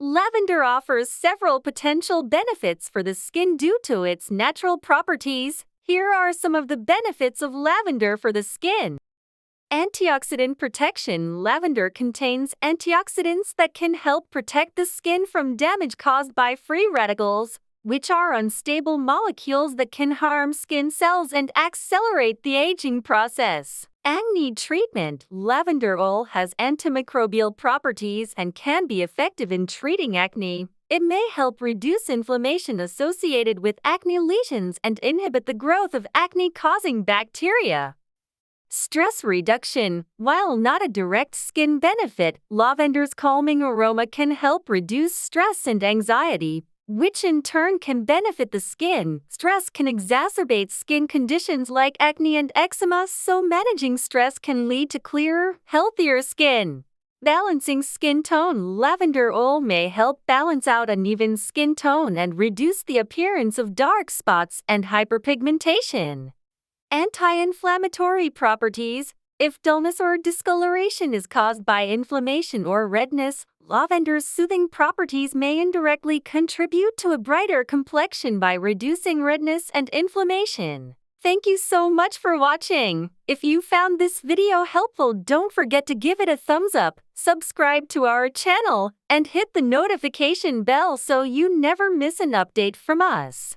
Lavender offers several potential benefits for the skin due to its natural properties. Here are some of the benefits of lavender for the skin. Antioxidant protection. Lavender contains antioxidants that can help protect the skin from damage caused by free radicals, which are unstable molecules that can harm skin cells and accelerate the aging process. Acne treatment. Lavender oil has antimicrobial properties and can be effective in treating acne. It may help reduce inflammation associated with acne lesions and inhibit the growth of acne-causing bacteria. Stress reduction. While not a direct skin benefit, lavender's calming aroma can help reduce stress and anxiety, which in turn can benefit the skin. Stress can exacerbate skin conditions like acne and eczema, so managing stress can lead to clearer, healthier skin. Balancing skin tone. Lavender oil may help balance out uneven skin tone and reduce the appearance of dark spots and hyperpigmentation. Anti-inflammatory properties. If dullness or discoloration is caused by inflammation or redness, lavender's soothing properties may indirectly contribute to a brighter complexion by reducing redness and inflammation. Thank you so much for watching. If you found this video helpful, don't forget to give it a thumbs up, subscribe to our channel, and hit the notification bell so you never miss an update from us.